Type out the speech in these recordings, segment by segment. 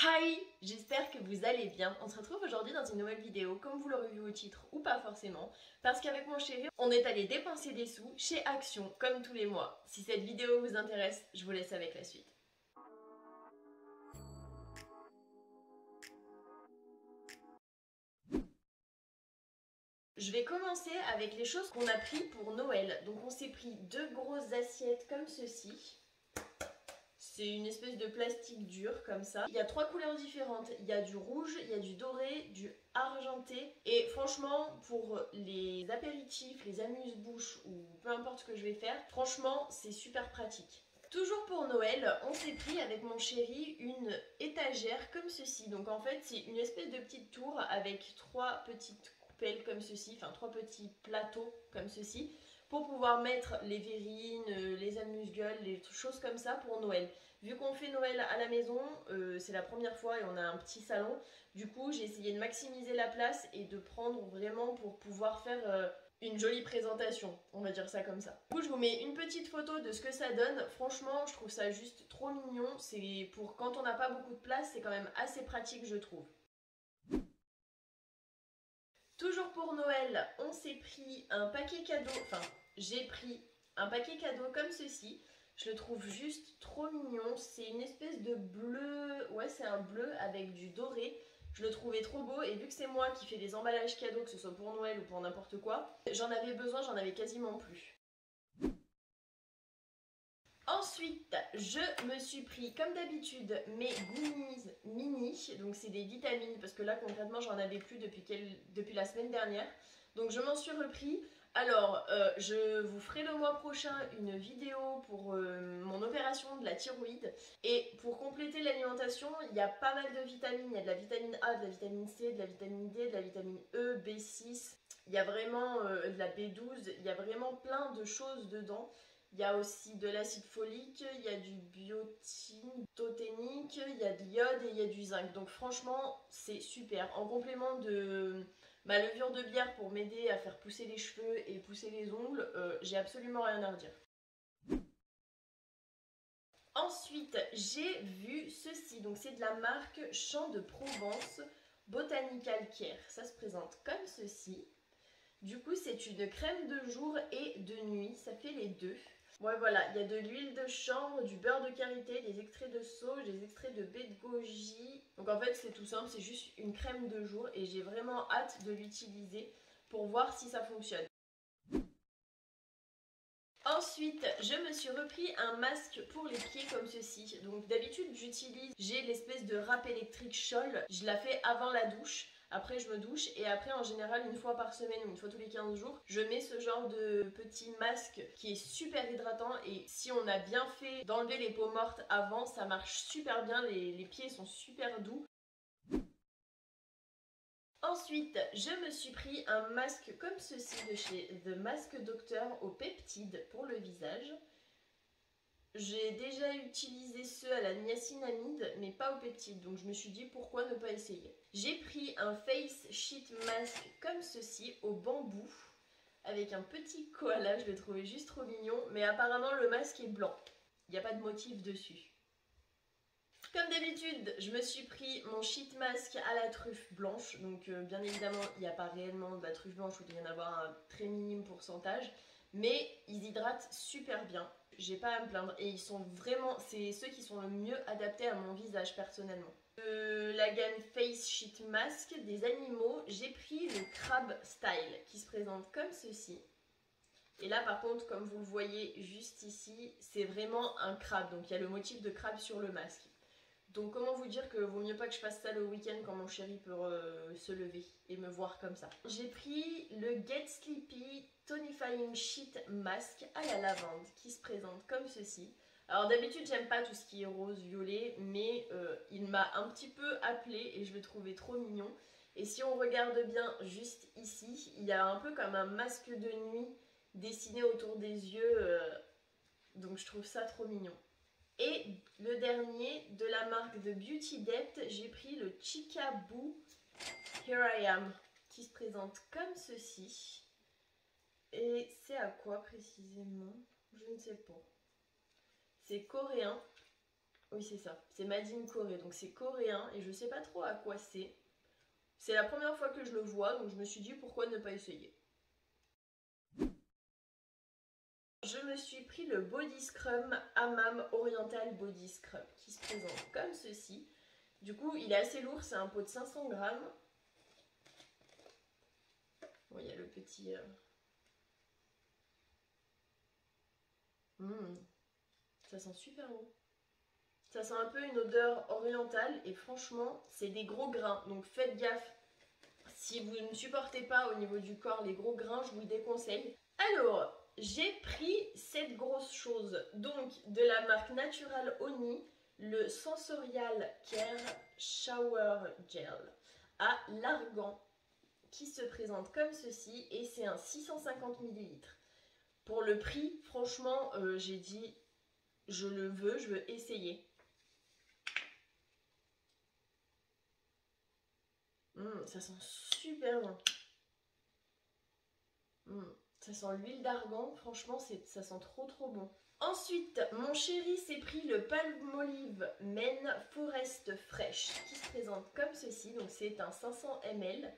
Hi, j'espère que vous allez bien. On se retrouve aujourd'hui dans une nouvelle vidéo, comme vous l'aurez vu au titre ou pas forcément, parce qu'avec mon chéri, on est allé dépenser des sous chez Action, comme tous les mois. Si cette vidéo vous intéresse, je vous laisse avec la suite. Je vais commencer avec les choses qu'on a pris pour Noël. Donc on s'est pris deux grosses assiettes comme ceci. C'est une espèce de plastique dur comme ça. Il y a trois couleurs différentes. Il y a du rouge, il y a du doré, du argenté. Et franchement, pour les apéritifs, les amuse-bouches ou peu importe ce que je vais faire, franchement, c'est super pratique. Toujours pour Noël, on s'est pris avec mon chéri une étagère comme ceci. Donc en fait, c'est une espèce de petite tour avec trois petites coupelles comme ceci, enfin trois petits plateaux comme ceci, pour pouvoir mettre les verrines, les amuse-gueules, les choses comme ça pour Noël. Vu qu'on fait Noël à la maison, c'est la première fois et on a un petit salon, du coup j'ai essayé de maximiser la place et de prendre vraiment pour pouvoir faire une jolie présentation, on va dire ça comme ça. Du coup je vous mets une petite photo de ce que ça donne, franchement je trouve ça juste trop mignon, c'est pour quand on n'a pas beaucoup de place, c'est quand même assez pratique je trouve. Toujours pour Noël, on s'est pris un paquet cadeau, enfin j'ai pris un paquet cadeau comme ceci. Je le trouve juste trop mignon, c'est une espèce de bleu, ouais c'est un bleu avec du doré. Je le trouvais trop beau et vu que c'est moi qui fais des emballages cadeaux, que ce soit pour Noël ou pour n'importe quoi, j'en avais besoin, j'en avais quasiment plus. Ensuite, je me suis pris, comme d'habitude, mes Goonies mini. Donc, c'est des vitamines, parce que là, concrètement, j'en avais plus depuis la semaine dernière. Donc, je m'en suis repris. Alors, je vous ferai le mois prochain une vidéo pour mon opération de la thyroïde. Et pour compléter l'alimentation, il y a pas mal de vitamines. Il y a de la vitamine A, de la vitamine C, de la vitamine D, de la vitamine E, B6. Il y a vraiment de la B12. Il y a vraiment plein de choses dedans. Il y a aussi de l'acide folique, il y a du biotinénique, il y a de l'iode et il y a du zinc. Donc franchement, c'est super. En complément de ma levure de bière pour m'aider à faire pousser les cheveux et pousser les ongles, j'ai absolument rien à redire. Ensuite, j'ai vu ceci. Donc c'est de la marque Champ de Provence Botanical Care. Ça se présente comme ceci. Du coup, c'est une crème de jour et de nuit. Ça fait les deux. Ouais voilà, il y a de l'huile de chanvre, du beurre de karité, des extraits de sauge, des extraits de baie de goji. Donc en fait c'est tout simple, c'est juste une crème de jour et j'ai vraiment hâte de l'utiliser pour voir si ça fonctionne. Ensuite, je me suis repris un masque pour les pieds comme ceci. Donc d'habitude j'ai l'espèce de râpe électrique Scholl. Je la fais avant la douche. Après je me douche et après en général une fois par semaine ou une fois tous les 15 jours je mets ce genre de petit masque qui est super hydratant et si on a bien fait d'enlever les peaux mortes avant ça marche super bien, les pieds sont super doux. Ensuite, je me suis pris un masque comme ceci de chez The Mask Doctor au peptide pour le visage. J'ai déjà utilisé ceux à la niacinamide, mais pas au peptide, donc je me suis dit pourquoi ne pas essayer. J'ai pris un face sheet mask comme ceci au bambou, avec un petit koala, je le trouvais juste trop mignon, mais apparemment le masque est blanc, il n'y a pas de motif dessus. Comme d'habitude, je me suis pris mon sheet mask à la truffe blanche, donc bien évidemment il n'y a pas réellement de la truffe blanche, il doit y en avoir un très minime pourcentage, mais ils hydratent super bien. J'ai pas à me plaindre et ils sont vraiment, c'est ceux qui sont le mieux adaptés à mon visage personnellement. De la gamme Face Sheet Mask des animaux, j'ai pris le Crab Style qui se présente comme ceci. Et là par contre, comme vous le voyez juste ici, c'est vraiment un crabe, donc il y a le motif de crabe sur le masque. Donc comment vous dire que vaut mieux pas que je fasse ça le week-end quand mon chéri peut se lever et me voir comme ça. J'ai pris le Get Sleepy Tonifying Sheet Mask à la lavande qui se présente comme ceci. Alors d'habitude j'aime pas tout ce qui est rose, violet, mais il m'a un petit peu appelé et je le trouvais trop mignon. Et si on regarde bien juste ici, il y a un peu comme un masque de nuit dessiné autour des yeux, donc je trouve ça trop mignon. Et le dernier, de la marque de Beauty Depth, j'ai pris le Chica Boo Here I Am, qui se présente comme ceci. Et c'est à quoi précisément? Je ne sais pas. C'est coréen. Oui, c'est ça. C'est Made in Corée, donc c'est coréen et je sais pas trop à quoi c'est. C'est la première fois que je le vois, donc je me suis dit pourquoi ne pas essayer. Je me suis pris le Body Scrum Hammam Oriental Body Scrub qui se présente comme ceci. Du coup, il est assez lourd, c'est un pot de 500 grammes. Bon, il y a le petit... ça sent super bon. Ça sent un peu une odeur orientale et franchement, c'est des gros grains. Donc faites gaffe. Si vous ne supportez pas au niveau du corps les gros grains, je vous le déconseille. Alors, j'ai pris cette grosse chose. Donc, de la marque Natural Honey, le Sensorial Care Shower Gel à l'argan qui se présente comme ceci et c'est un 650 ml. Pour le prix, franchement, j'ai dit je le veux, je veux essayer. Ça sent super bon. Ça sent l'huile d'argan, franchement ça sent trop bon. Ensuite, mon chéri s'est pris le Palmolive Men Forest Fresh qui se présente comme ceci. Donc c'est un 500 ml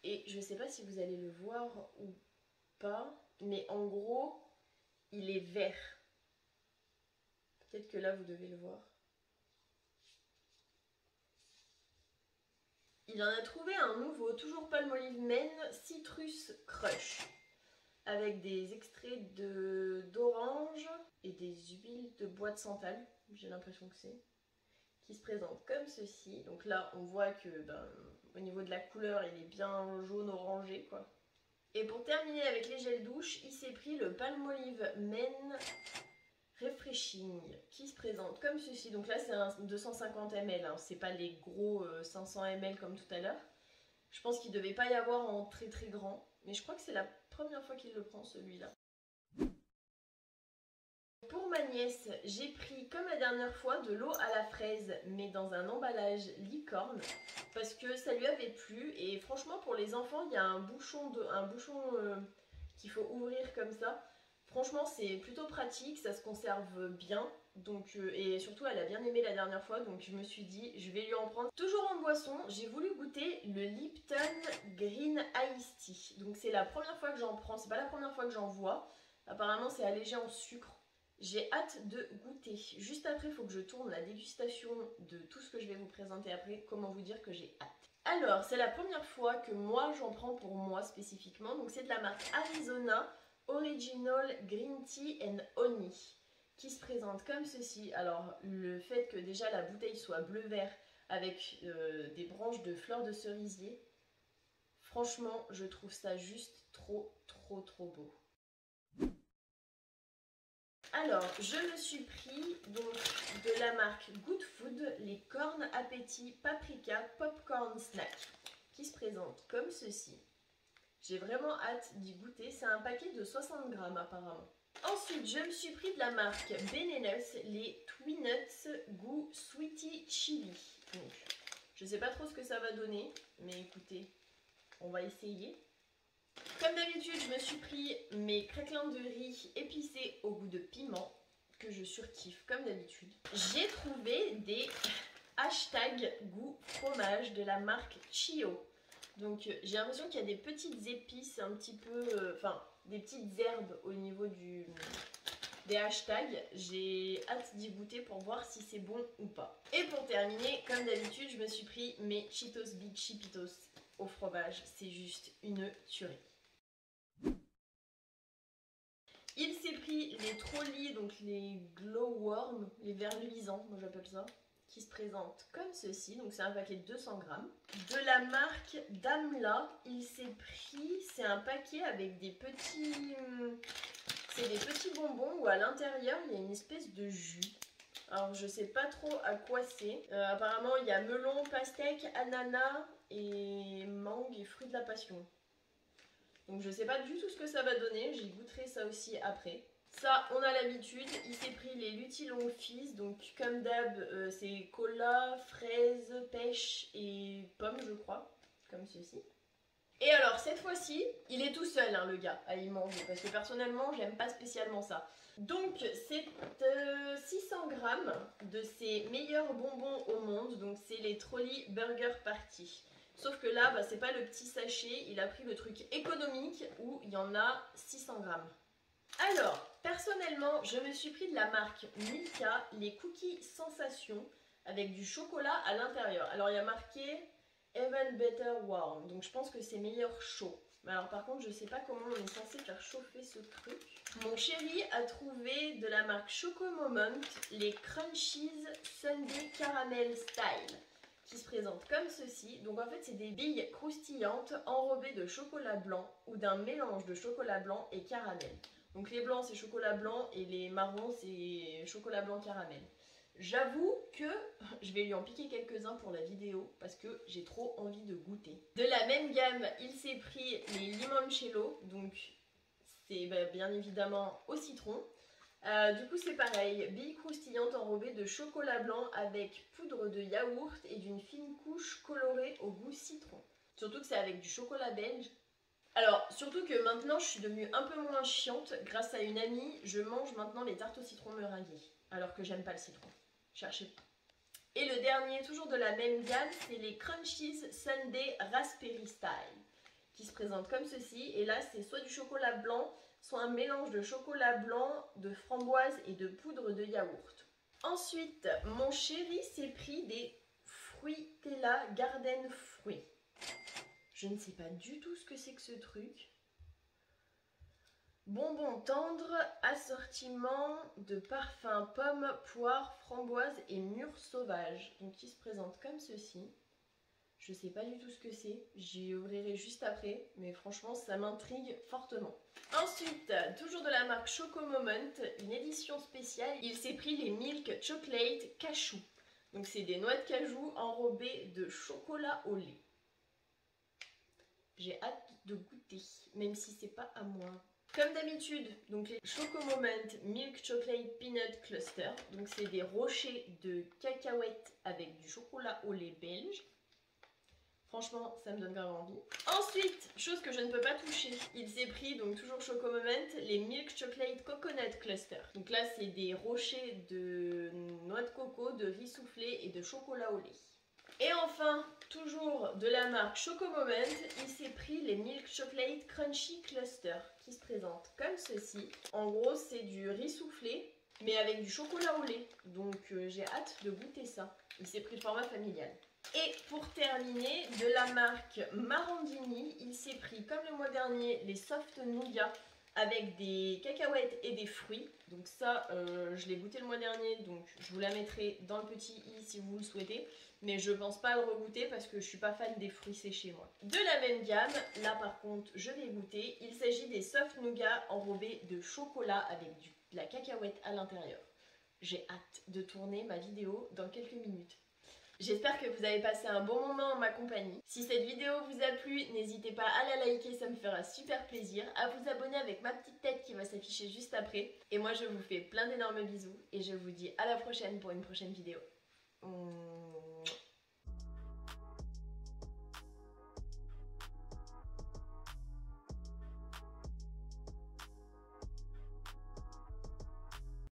et je ne sais pas si vous allez le voir ou pas, mais en gros, il est vert. Peut-être que là vous devez le voir. Il en a trouvé un nouveau, toujours Palmolive Men Citrus Crush, avec des extraits d'orange et des huiles de bois de santal, j'ai l'impression que c'est, qui se présente comme ceci. Donc là, on voit que au niveau de la couleur, il est bien jaune orangé, quoi. Et pour terminer avec les gels douche, il s'est pris le Palmolive Men Refreshing qui se présente comme ceci. Donc là c'est un 250 ml, hein. C'est pas les gros 500 ml comme tout à l'heure. Je pense qu'il devait pas y avoir en très grand, mais je crois que c'est la première fois qu'il le prend celui-là. Pour ma nièce, j'ai pris comme la dernière fois de l'eau à la fraise, mais dans un emballage licorne, parce que ça lui avait plu. Et franchement pour les enfants, il y a un bouchon qu'il faut ouvrir comme ça. Franchement, c'est plutôt pratique, ça se conserve bien. Donc, et surtout, elle a bien aimé la dernière fois, donc je me suis dit, je vais lui en prendre. Toujours en boisson, j'ai voulu goûter le Lipton Green Iced Tea. Donc, c'est la première fois que j'en prends, c'est pas la première fois que j'en vois. Apparemment, c'est allégé en sucre. J'ai hâte de goûter. Juste après, il faut que je tourne la dégustation de tout ce que je vais vous présenter après. Comment vous dire que j'ai hâte. Alors, c'est la première fois que moi, j'en prends pour moi spécifiquement. Donc, c'est de la marque Arizona Original Green Tea and Honey qui se présente comme ceci. Alors le fait que déjà la bouteille soit bleu-vert avec des branches de fleurs de cerisier, franchement je trouve ça juste trop beau. Alors je me suis pris donc de la marque Good Food les corn appétit paprika popcorn snack qui se présente comme ceci. J'ai vraiment hâte d'y goûter. C'est un paquet de 60 grammes apparemment. Ensuite, je me suis pris de la marque Benelux les Twinuts goût Sweetie Chili. Donc, je ne sais pas trop ce que ça va donner, mais écoutez, on va essayer. Comme d'habitude, je me suis pris mes craquelins de riz épicés au goût de piment, que je surkiffe comme d'habitude. J'ai trouvé des hashtags goût fromage de la marque Chio. Donc j'ai l'impression qu'il y a des petites épices un petit peu, enfin des petites herbes au niveau des hashtags. J'ai hâte d'y goûter pour voir si c'est bon ou pas. Et pour terminer, comme d'habitude, je me suis pris mes Cheetos Big Cheetos au fromage. C'est juste une tuerie. Il s'est pris les trolleys, donc les glowworms, les vers luisants, moi j'appelle ça, qui se présente comme ceci. Donc c'est un paquet de 200 grammes. De la marque Damla, il s'est pris, c'est un paquet avec des petits... C'est des petits bonbons où à l'intérieur il y a une espèce de jus. Alors je sais pas trop à quoi c'est. Apparemment il y a melon, pastèque, ananas et mangue et fruits de la passion. Donc je sais pas du tout ce que ça va donner, j'y goûterai ça aussi après. Ça, on a l'habitude. Il s'est pris les Lutilon Fizz, donc comme d'hab, c'est cola, fraise, pêche et pomme, je crois, comme ceci. Et alors cette fois-ci, il est tout seul hein, le gars à y manger parce que personnellement j'aime pas spécialement ça. Donc c'est 600 grammes de ses meilleurs bonbons au monde, donc c'est les Trolli Burger Party. Sauf que là, bah, c'est pas le petit sachet, il a pris le truc économique où il y en a 600 grammes. Alors, personnellement, je me suis pris de la marque Milka, les cookies sensation avec du chocolat à l'intérieur. Alors il y a marqué Even Better Warm, donc je pense que c'est meilleur chaud. Mais alors par contre, je sais pas comment on est censé faire chauffer ce truc. Mon chéri a trouvé de la marque Choco Moment les Crunchies Sundae Caramel Style qui se présentent comme ceci. Donc en fait, c'est des billes croustillantes enrobées de chocolat blanc ou d'un mélange de chocolat blanc et caramel. Donc les blancs, c'est chocolat blanc et les marrons, c'est chocolat blanc caramel. J'avoue que je vais lui en piquer quelques-uns pour la vidéo parce que j'ai trop envie de goûter. De la même gamme, il s'est pris les limoncello, donc c'est bien évidemment au citron. Du coup c'est pareil, billes croustillantes enrobées de chocolat blanc avec poudre de yaourt et d'une fine couche colorée au goût citron. Surtout que c'est avec du chocolat belge. Alors, surtout que maintenant je suis devenue un peu moins chiante. Grâce à une amie, je mange maintenant les tartes au citron meringuées. Alors que j'aime pas le citron. Cherchez pas. Et le dernier, toujours de la même gamme, c'est les Crunchies Sundae Raspberry Style. Qui se présentent comme ceci. Et là, c'est soit du chocolat blanc, soit un mélange de chocolat blanc, de framboise et de poudre de yaourt. Ensuite, mon chéri s'est pris des Fruitella Garden Fruits. Je ne sais pas du tout ce que c'est que ce truc. Bonbons tendres, assortiment de parfums pomme, poire, framboise et mûre sauvage. Donc qui se présente comme ceci. Je sais pas du tout ce que c'est. J'y ouvrirai juste après. Mais franchement, ça m'intrigue fortement. Ensuite, toujours de la marque Choco Moment, une édition spéciale. Il s'est pris les Milk Chocolate Cashew. Donc c'est des noix de cajou enrobées de chocolat au lait. J'ai hâte de goûter, même si c'est pas à moi. Comme d'habitude, donc les Choco Moment Milk Chocolate Peanut Cluster. Donc c'est des rochers de cacahuètes avec du chocolat au lait belge. Franchement, ça me donne grave envie. Ensuite, chose que je ne peux pas toucher, il s'est pris, donc toujours Choco Moment, les Milk Chocolate Coconut Cluster. Donc là, c'est des rochers de noix de coco, de riz soufflé et de chocolat au lait. Et enfin, toujours de la marque Choco Moment, il s'est pris les Milk Chocolate Crunchy Cluster qui se présentent comme ceci. En gros, c'est du riz soufflé, mais avec du chocolat au lait. Donc j'ai hâte de goûter ça. Il s'est pris le format familial. Et pour terminer, de la marque Marandini, il s'est pris, comme le mois dernier, les Soft Nougat avec des cacahuètes et des fruits. Donc ça, je l'ai goûté le mois dernier, donc je vous la mettrai dans le petit i si vous le souhaitez. Mais je pense pas le regoûter parce que je suis pas fan des fruits séchés moi. De la même gamme, là par contre je vais goûter. Il s'agit des Soft Nougat enrobés de chocolat avec de la cacahuète à l'intérieur. J'ai hâte de tourner ma vidéo dans quelques minutes. J'espère que vous avez passé un bon moment en ma compagnie. Si cette vidéo vous a plu, n'hésitez pas à la liker, ça me fera super plaisir. À vous abonner avec ma petite tête qui va s'afficher juste après. Et moi je vous fais plein d'énormes bisous et je vous dis à la prochaine pour une prochaine vidéo.